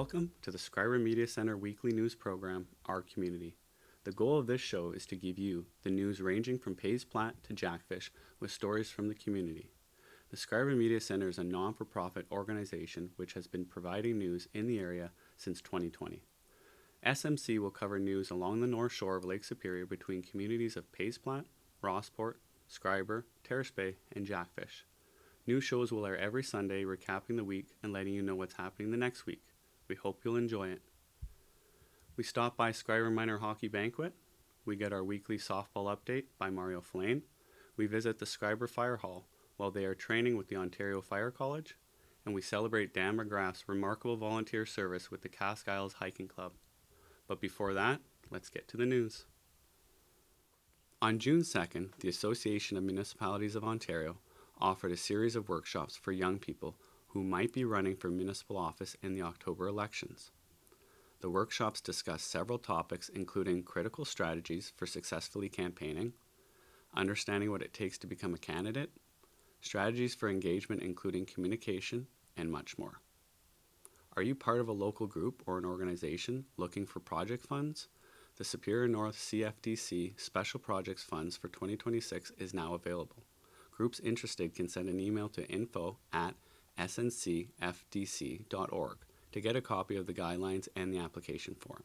Welcome to the Schreiber Media Centre weekly news program, Our Community. The goal of this show is to give you the news ranging from Pays Plat to Jackfish with stories from the community. The Schreiber Media Centre is a non-for-profit organization which has been providing news in the area since 2020. SMC will cover news along the north shore of Lake Superior between communities of Pays Plat, Rossport, Schreiber, Terrace Bay, and Jackfish. New shows will air every Sunday, recapping the week and letting you know what's happening the next week. We hope you'll enjoy it. We stop by Schreiber Minor Hockey Banquet. We get our weekly softball update by Mario Flane. We visit the Schreiber Fire Hall while they are training with the Ontario Fire College. And we celebrate Dan McGrath's remarkable volunteer service with the Cask Isles Hiking Club. But before that, let's get to the news. On June 2nd, the Association of Municipalities of Ontario offered a series of workshops for young people who might be running for municipal office in the October elections. The workshops discussed several topics including critical strategies for successfully campaigning, understanding what it takes to become a candidate, strategies for engagement including communication, and much more. Are you part of a local group or an organization looking for project funds? The Superior North CFDC Special Projects Funds for 2026 is now available. Groups interested can send an email to info@sncfdc.org to get a copy of the guidelines and the application form.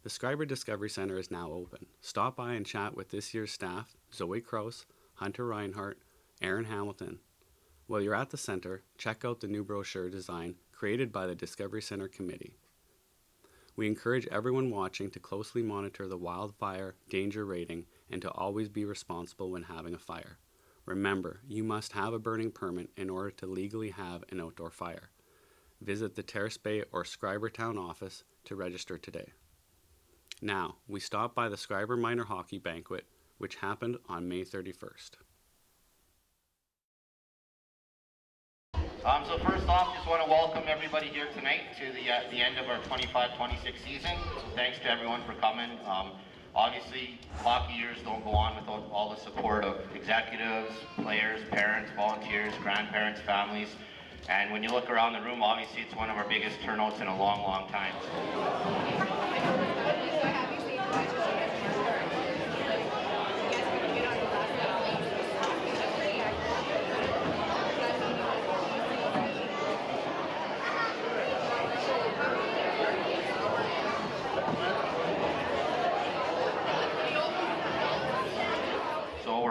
The Schreiber Discovery Centre is now open. Stop by and chat with this year's staff, Zoe Kraus, Hunter Reinhardt, Aaron Hamilton. While you're at the centre, check out the new brochure design created by the Discovery Centre Committee. We encourage everyone watching to closely monitor the wildfire danger rating and to always be responsible when having a fire. Remember, you must have a burning permit in order to legally have an outdoor fire. Visit the Terrace Bay or Schreiber Town office to register today. Now, we stop by the Schreiber Minor Hockey Banquet, which happened on May 31st. So first off, just want to welcome everybody here tonight to the end of our 25-26 season. So thanks to everyone for coming. Obviously, hockey years don't go on without all the support of executives, players, parents, volunteers, grandparents, families. And when you look around the room, obviously it's one of our biggest turnouts in a long, long time.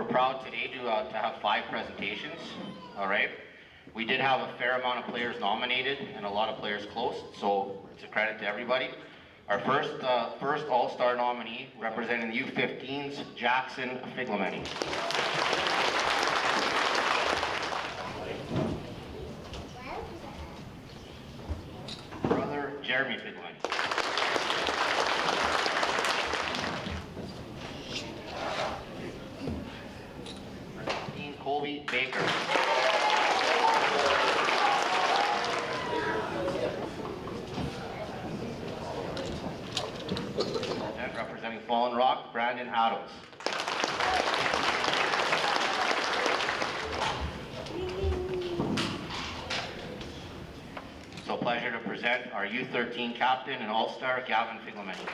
Proud today to have 5 presentations. All right, we did have a fair amount of players nominated and a lot of players close, so it's a credit to everybody. Our first all-star nominee representing the U15s, Jackson Figlemeni. Brother Jeremy Figlemeni. Colby Baker. And representing Fallen Rock, Brandon Adams. So a pleasure to present our U13 captain and all-star, Gavin Figlemeni.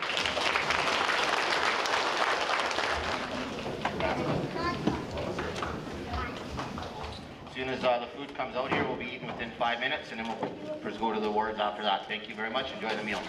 As soon as the food comes out here, we'll be eating within 5 minutes, and then we'll first go to the awards after that. Thank you very much. Enjoy the meal.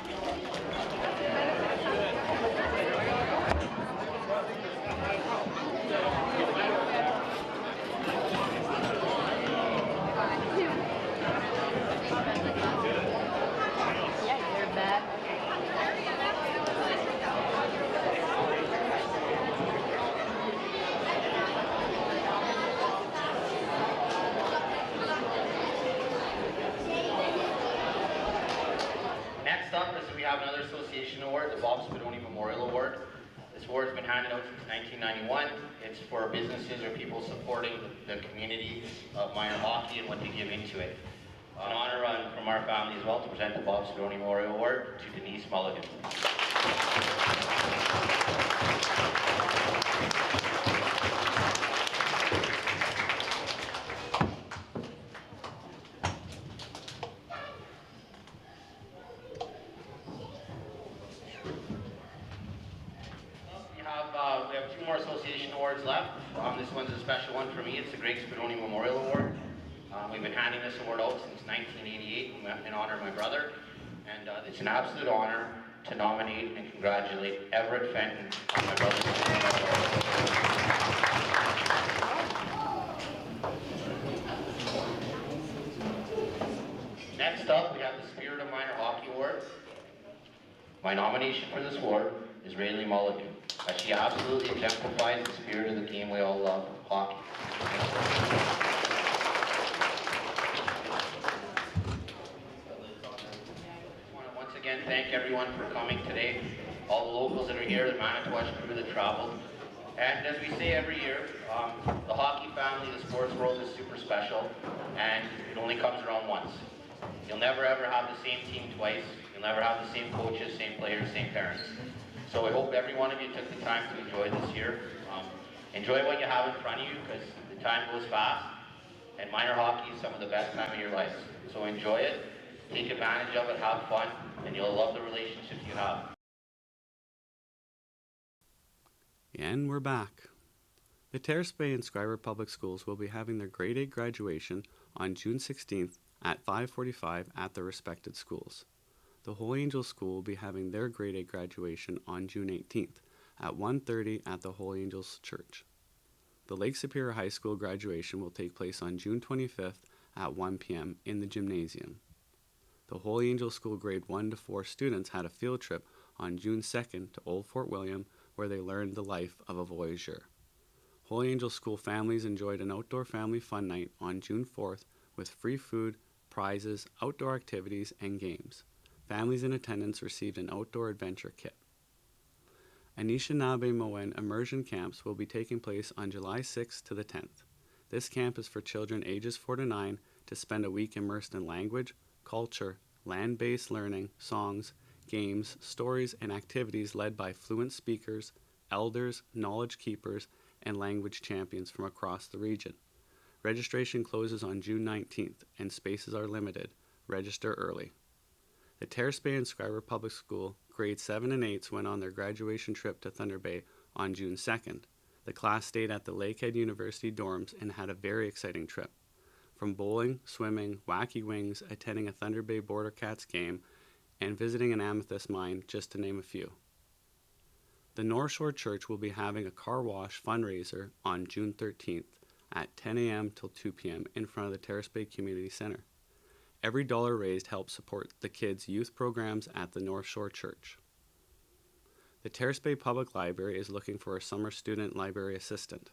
Another association award, the Bob Spadoni Memorial Award. This award has been handed out since 1991. It's for businesses or people supporting the community of minor hockey and what they give into it. An honor from our family as well to present the Bob Spadoni Memorial Award to Denise Mulligan. Association awards left. This one's a special one for me. It's the Greg Spadoni Memorial Award. We've been handing this award out since 1988 in honor of my brother. And it's an absolute honor to nominate and congratulate Everett Fenton on my brother's. Next up, we have the Spirit of Minor Hockey Award. My nomination for this award is Rayleigh Mulligan, as she absolutely exemplifies the spirit of the game we all love, hockey. I want to once again thank everyone for coming today, all the locals that are here, the Manitowoc crew that traveled. And as we say every year, the hockey family, the sports world is super special, and it only comes around once. You'll never ever have the same team twice. You'll never have the same coaches, same players, same parents. So I hope every one of you took the time to enjoy this year. Enjoy what you have in front of you, because the time goes fast, and minor hockey is some of the best time of your life. So enjoy it, take advantage of it, have fun, and you'll love the relationships you have. And we're back. The Terrace Bay and Schreiber Public Schools will be having their grade 8 graduation on June 16th at 5:45 at their respected schools. The Holy Angels School will be having their grade 8 graduation on June 18th at 1:30 at the Holy Angels Church. The Lake Superior High School graduation will take place on June 25th at 1 p.m. in the gymnasium. The Holy Angels School grade 1 to 4 students had a field trip on June 2nd to Old Fort William, where they learned the life of a voyageur. Holy Angels School families enjoyed an outdoor family fun night on June 4th with free food, prizes, outdoor activities, and games. Families in attendance received an outdoor adventure kit. Anishinaabe-Moen immersion camps will be taking place on July 6th to the 10th. This camp is for children ages 4 to 9 to spend a week immersed in language, culture, land-based learning, songs, games, stories, and activities led by fluent speakers, elders, knowledge keepers, and language champions from across the region. Registration closes on June 19th, and spaces are limited. Register early. The Terrace Bay and Schreiber Public School grades 7 and 8s went on their graduation trip to Thunder Bay on June 2nd. The class stayed at the Lakehead University dorms and had a very exciting trip. From bowling, swimming, wacky wings, attending a Thunder Bay Border Cats game, and visiting an amethyst mine, just to name a few. The North Shore Church will be having a car wash fundraiser on June 13th at 10 a.m. till 2 p.m. in front of the Terrace Bay Community Center. Every dollar raised helps support the kids' youth programs at the North Shore Church. The Terrace Bay Public Library is looking for a summer student library assistant.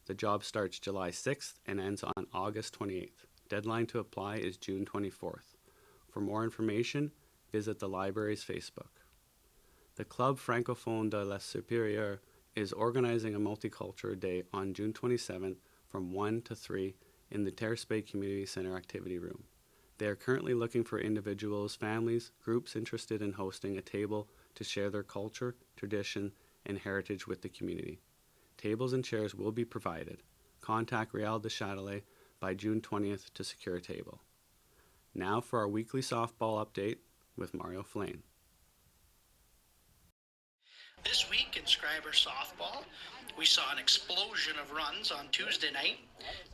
The job starts July 6th and ends on August 28th. Deadline to apply is June 24th. For more information, visit the library's Facebook. The Club Francophone de la Supérieure is organizing a multicultural day on June 27th from 1 to 3 in the Terrace Bay Community Center activity room. They are currently looking for individuals, families, groups interested in hosting a table to share their culture, tradition, and heritage with the community. Tables and chairs will be provided. Contact Real de Châtelet by June 20th to secure a table. Now for our weekly softball update with Mario Flane. This week in Schreiber softball, we saw an explosion of runs on Tuesday night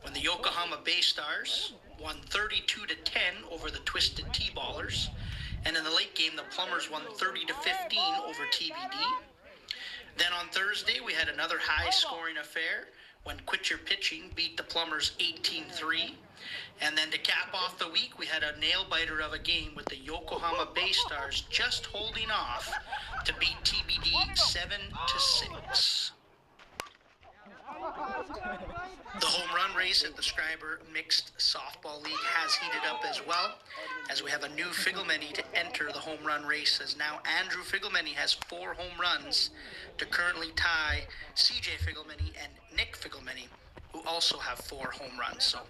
when the Yokohama Bay Stars won 32-10 over the Twisted T-Ballers, and in the late game the Plumbers won 30-15 over TBD. Then on Thursday we had another high-scoring affair when Quit Your Pitching beat the Plumbers 18-3. And then to cap off the week, we had a nail-biter of a game with the Yokohama Bay Stars just holding off to beat TBD 7-6. The home run race at the Schreiber Mixed Softball League has heated up as well, as we have a new Figglemeny to enter the home run race, as now Andrew Figglemeny has 4 home runs to currently tie CJ Figglemeny and Nick Figglemeny, who also have 4 home runs. So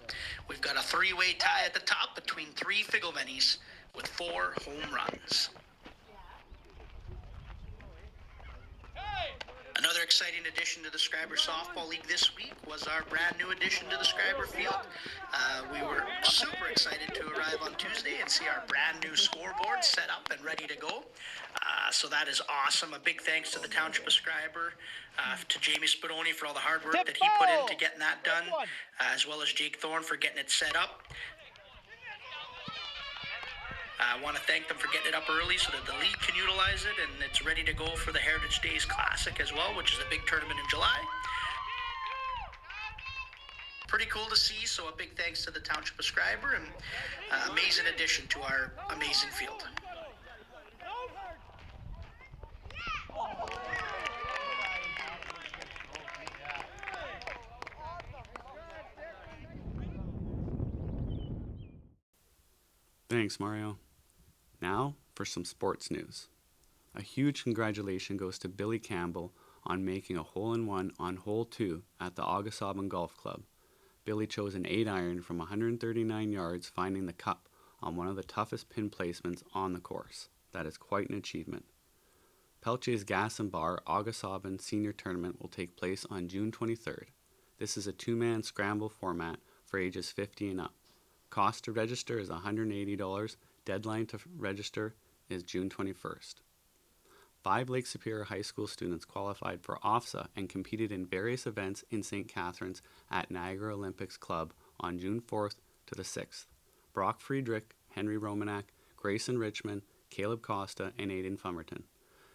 we've got a 3-way tie at the top between 3 Figglemenys with 4 home runs. Another exciting addition to the Schreiber Softball League this week was our brand new addition to the Schreiber Field. We were super excited to arrive on Tuesday and see our brand new scoreboard set up and ready to go. So that is awesome. A big thanks to the Township of Schreiber, to Jamie Spadoni for all the hard work that he put into getting that done, as well as Jake Thorne for getting it set up. I want to thank them for getting it up early so that the league can utilize it, and it's ready to go for the Heritage Days Classic as well, which is a big tournament in July. Pretty cool to see, so a big thanks to the Township of Schreiber, and amazing addition to our amazing field. Thanks, Mario. Now for some sports news. A huge congratulations goes to Billy Campbell on making a hole-in-one on hole 2 at the August-Aubin Golf Club. Billy chose an 8-iron from 139 yards, finding the cup on one of the toughest pin placements on the course. That is quite an achievement. Pelche's Gas and Bar August-Aubin Senior Tournament will take place on June 23rd. This is a 2-man scramble format for ages 50 and up. Cost to register is $180. Deadline to register is June 21st. 5 Lake Superior High School students qualified for OFSA and competed in various events in St. Catharines at Niagara Olympics Club on June 4th to the 6th. Brock Friedrich, Henry Romanak, Grayson Richmond, Caleb Costa, and Aiden Fumerton.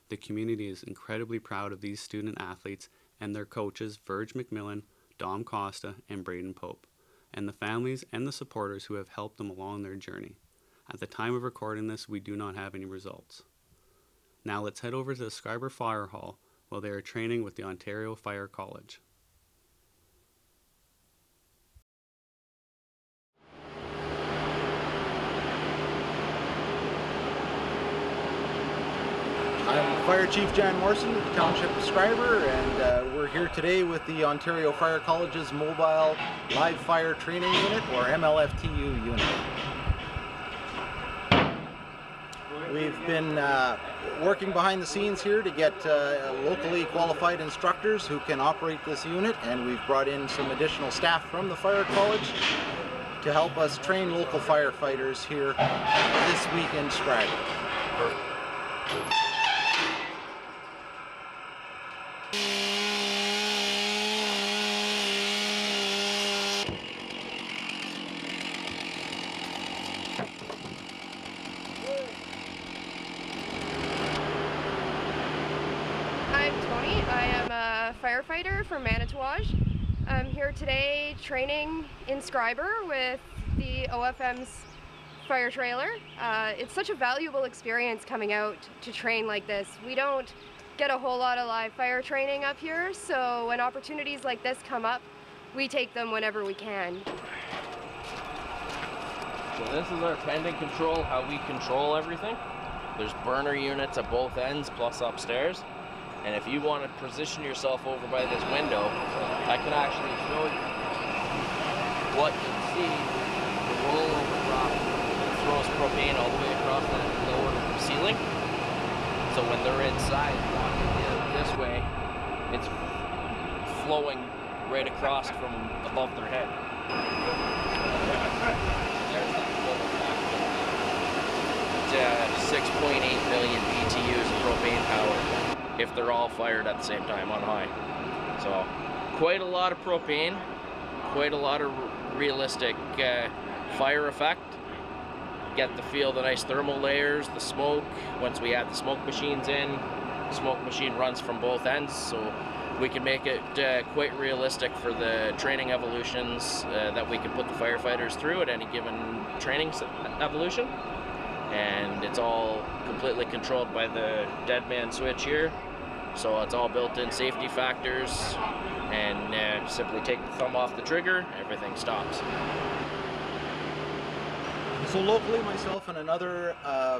The community is incredibly proud of these student athletes and their coaches Verge McMillan, Dom Costa, and Braden Pope, and the families and the supporters who have helped them along their journey. At the time of recording this, we do not have any results. Now let's head over to the Schreiber Fire Hall while they are training with the Ontario Fire College. I'm Fire Chief Jan Morrison with the Township of Schreiber, and we're here today with the Ontario Fire College's Mobile Live Fire Training Unit, or MLFTU unit. We've been working behind the scenes here to get locally qualified instructors who can operate this unit, and we've brought in some additional staff from the Fire College to help us train local firefighters here this week in Schreiber. I'm Tony. I am a firefighter from Manitouwadge. I'm here today training in Schreiber with the OFM's fire trailer. It's such a valuable experience coming out to train like this. We don't get a whole lot of live fire training up here, so when opportunities like this come up, we take them whenever we can. So this is our pendant control, how we control everything. There's burner units at both ends plus upstairs. And if you want to position yourself over by this window, I can actually show you what you see. The rollover drop throws propane all the way across that lower ceiling. So when they're inside, walking this way, it's flowing right across from above their head. There's that global factor. It's 6.8 million BTUs of propane power if they're all fired at the same time on high. So quite a lot of propane, quite a lot of realistic fire effect. Get to feel the nice thermal layers, the smoke. Once we add the smoke machines in, the smoke machine runs from both ends, so we can make it quite realistic for the training evolutions that we can put the firefighters through at any given training evolution. And it's all completely controlled by the dead man switch here. So it's all built-in safety factors, and simply take the thumb off the trigger, everything stops. So locally, myself and another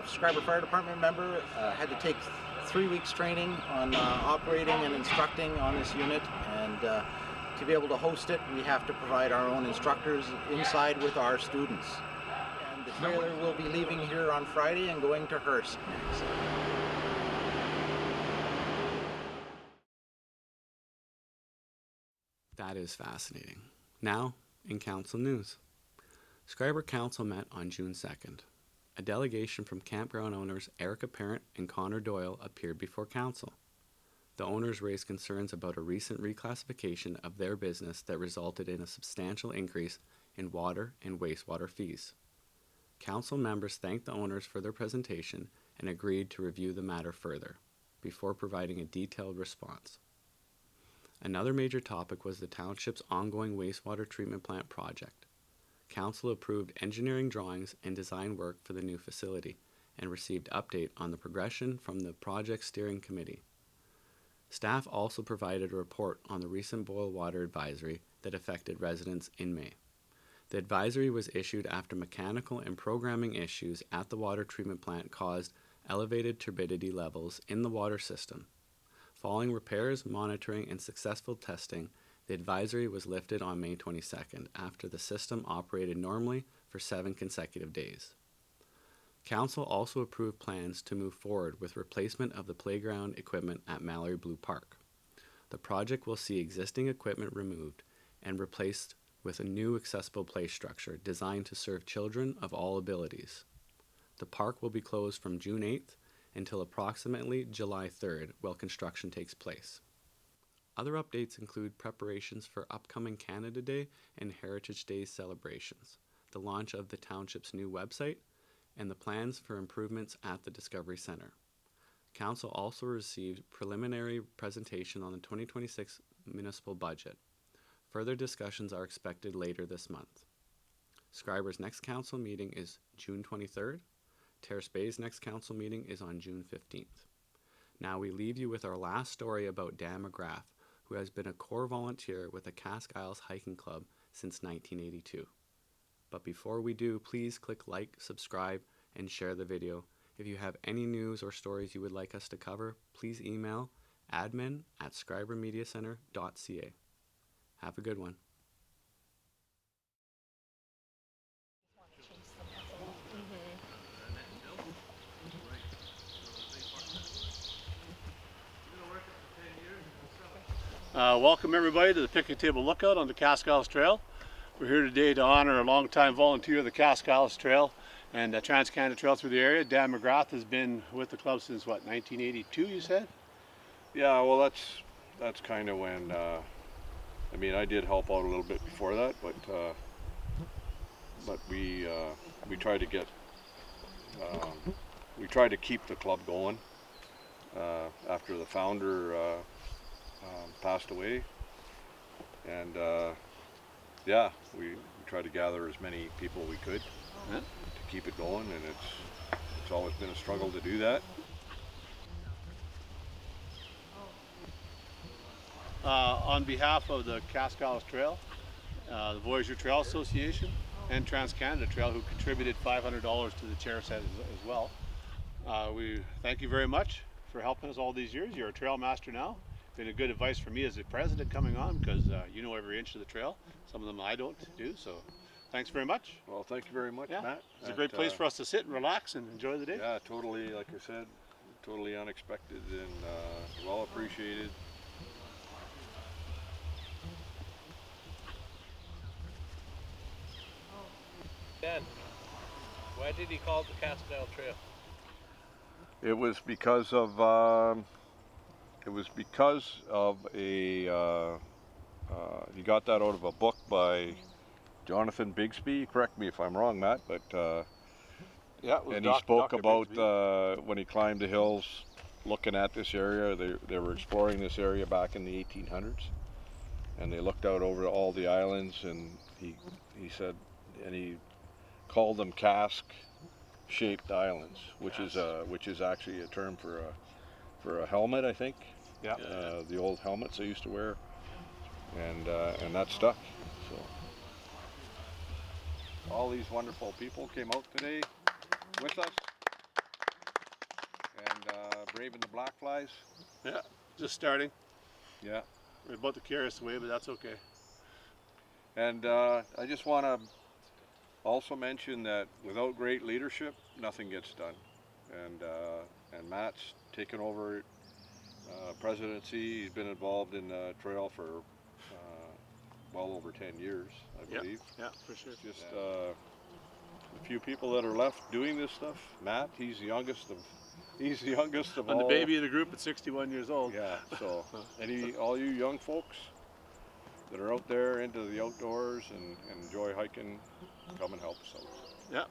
Schreiber Fire Department member had to take 3 weeks training on operating and instructing on this unit, and to be able to host it, we have to provide our own instructors inside with our students. And the trailer will be leaving here on Friday and going to Hearst next. That is fascinating. Now, in council news. Schreiber Council met on June 2nd. a delegation from campground owners Erica Parent and Connor Doyle appeared before council. The owners raised concerns about a recent reclassification of their business that resulted in a substantial increase in water and wastewater fees. Council members thanked the owners for their presentation and agreed to review the matter further, before providing a detailed response. Another major topic was the township's ongoing wastewater treatment plant project. Council approved engineering drawings and design work for the new facility and received update on the progression from the project steering committee. Staff also provided a report on the recent boil water advisory that affected residents in May. The advisory was issued after mechanical and programming issues at the water treatment plant caused elevated turbidity levels in the water system. Following repairs, monitoring, and successful testing, the advisory was lifted on May 22nd after the system operated normally for 7 consecutive days. Council also approved plans to move forward with replacement of the playground equipment at Mallory Blue Park. The project will see existing equipment removed and replaced with a new accessible play structure designed to serve children of all abilities. The park will be closed from June 8th until approximately July 3rd while construction takes place. Other updates include preparations for upcoming Canada Day and Heritage Day celebrations, the launch of the township's new website, and the plans for improvements at the Discovery Centre. Council also received preliminary presentation on the 2026 municipal budget. Further discussions are expected later this month. Schreiber's next council meeting is June 23rd. Terrace Bay's next council meeting is on June 15th. Now we leave you with our last story about Dan McGrath, who has been a core volunteer with the Cask Isles Hiking Club since 1982. But before we do, please click like, subscribe, and share the video. If you have any news or stories you would like us to cover, please email admin@schreibermediacentre.ca. Have a good one. Welcome everybody to the Picnic Table Lookout on the Cask Isles Trail. We're here today to honor a longtime volunteer of the Cask Isles Trail and the Trans-Canada Trail through the area. Dan McGrath has been with the club since what, 1982 you said? Yeah, well that's kind of when, I mean I did help out a little bit before that, but we tried to get, we tried to keep the club going after the founder passed away, and yeah, we tried to gather as many people we could to keep it going, and it's always been a struggle to do that. On behalf of the Cask Isles Trail, the Voyageur Trail Association, and Trans-Canada Trail, who contributed $500 to the chair set as well, we thank you very much for helping us all these years. You're a trail master now. Been a good advice for me as a president coming on, because you know every inch of the trail. Some of them I don't do, so thanks very much. Well, thank you very much, Matt. It's a great place for us to sit and relax and enjoy the day. Yeah, totally, like I said, totally unexpected and well appreciated. Dan, why did he call it the Cask Isles Trail? It was because of a he got that out of a book by Jonathan Bigsby. Correct me if I'm wrong, Matt, but Yeah, it was and he spoke about when he climbed the hills looking at this area. They were exploring this area back in the 1800s, and they looked out over all the islands, and he said, and he called them cask-shaped islands, which is actually a term for a helmet, I think. Yeah. The old helmets I used to wear, and that stuck. So all these wonderful people came out today with us, and braving the black flies. Yeah, just starting. Yeah. We're about to carry us away, but that's okay. And I just want to also mention that without great leadership, nothing gets done. And Matt's taken over presidency. He's been involved in the trail for well over 10 years, I believe. Yeah, for sure. Just few people that are left doing this stuff. Matt, he's the youngest of I'm all. the baby of the group at 61 years old. Yeah, so all you young folks that are out there into the outdoors and enjoy hiking, come and help us out. Yeah.